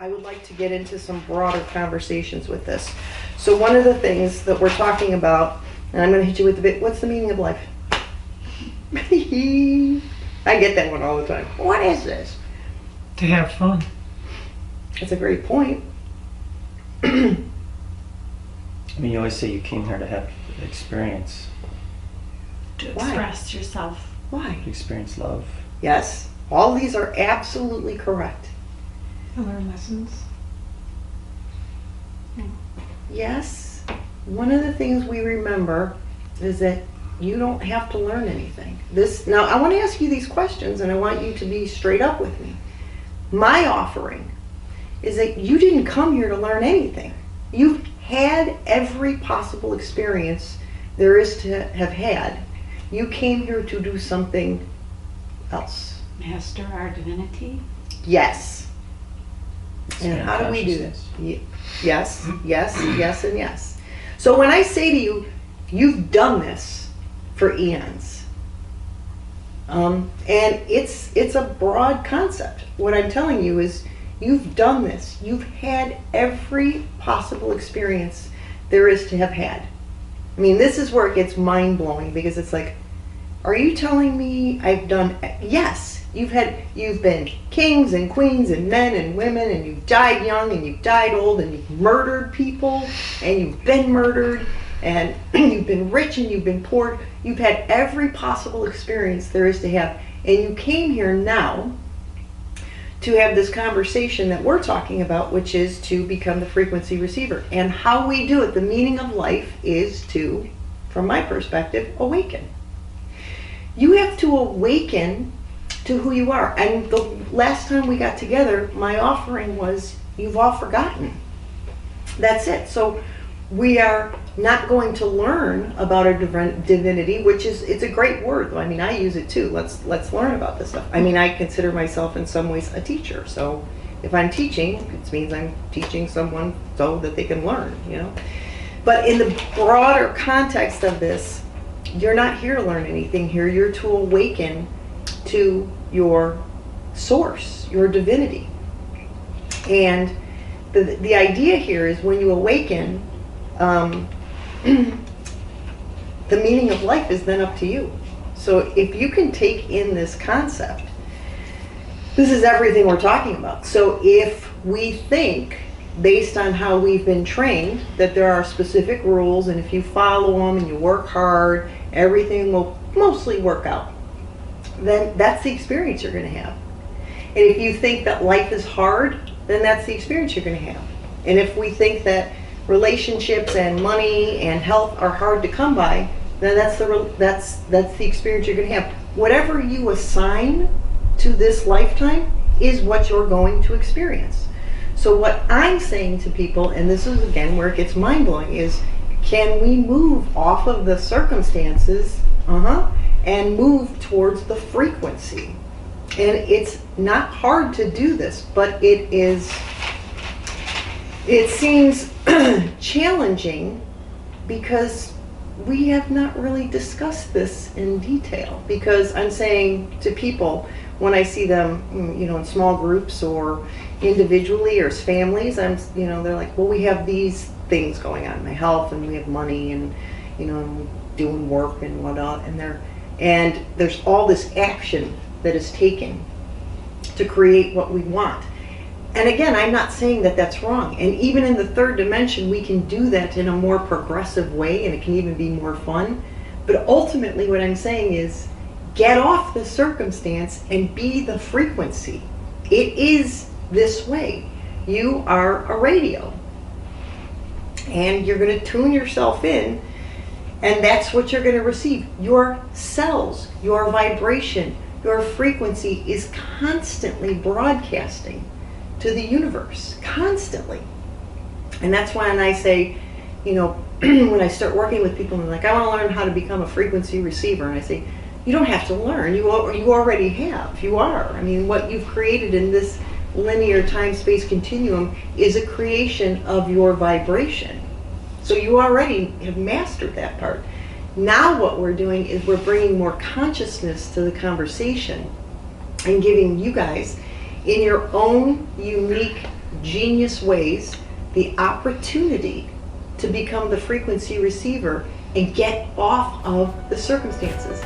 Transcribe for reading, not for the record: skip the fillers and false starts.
I would like to get into some broader conversations with this. So one of the things that we're talking about, and I'm going to hit you with the bit, what's the meaning of life? I get that one all the time. What is this? To have fun. That's a great point. I mean, you always say you came here to have experience. To Why? express yourself. Why? To experience love. Yes, all these are absolutely correct. To learn lessons. Yes, one of the things we remember is that you don't have to learn anything. Now I want to ask you these questions and I want you to be straight up with me. My offering is that you didn't come here to learn anything. You've had every possible experience there is to have had. You came here to do something else. Master our divinity. Yes. And Expand how do we do this? consciousness. Yes, yes, yes, and yes. So when I say to you, you've done this for eons. And it's a broad concept. What I'm telling you is you've done this. You've had every possible experience there is to have had. I mean, this is where it gets mind-blowing because it's like, are you telling me I've done, yes, you've been kings and queens and men and women and you've died young and you've died old and you've murdered people and you've been murdered and you've been rich and you've been poor. You've had every possible experience there is to have. And you came here now to have this conversation that we're talking about, which is to become the frequency receiver. And how we do it, the meaning of life is to, from my perspective, awaken. You have to awaken to who you are. And the last time we got together, my offering was, you've all forgotten. That's it. So we are not going to learn about our divinity, which is, it's a great word though. I mean, I use it too. Let's learn about this stuff. I mean, I consider myself in some ways a teacher. So if I'm teaching, it means I'm teaching someone so that they can learn, you know. But in the broader context of this, you're not here to learn anything here. You're to awaken to your source, your divinity. And the idea here is when you awaken, the meaning of life is then up to you. So if you can take in this concept, this is everything we're talking about. So if we think, based on how we've been trained, that there are specific rules and if you follow them and you work hard, everything will mostly work out, then that's the experience you're going to have. And if you think that life is hard, then that's the experience you're going to have. And if we think that relationships and money and health are hard to come by, then that's the experience you're going to have. Whatever you assign to this lifetime is what you're going to experience. So what I'm saying to people, and this is again where it gets mind-blowing, is can we move off of the circumstances and move towards the frequency? And it's not hard to do this, but it seems challenging because we have not really discussed this in detail. Because I'm saying to people, when I see them, you know, in small groups or individually or as families, they're like, well, we have these things going on, my health, and we have money, and you know, I'm doing work and whatnot, and there's all this action that is taken to create what we want. And again, I'm not saying that that's wrong. And even in the third dimension, we can do that in a more progressive way, and it can even be more fun. But ultimately, what I'm saying is, get off the circumstance and be the frequency. It is this way. You are a radio. And you're going to tune yourself in, and that's what you're going to receive. Your cells, your vibration, your frequency is constantly broadcasting to the universe, constantly. And that's why when I say, you know, when I start working with people and they're like, I want to learn how to become a frequency receiver, and I say, you don't have to learn, you already have, you are. I mean, what you've created in this linear time-space continuum is a creation of your vibration. So you already have mastered that part. Now what we're doing is we're bringing more consciousness to the conversation and giving you guys, in your own unique genius ways the opportunity to become the frequency receiver and get off of the circumstances.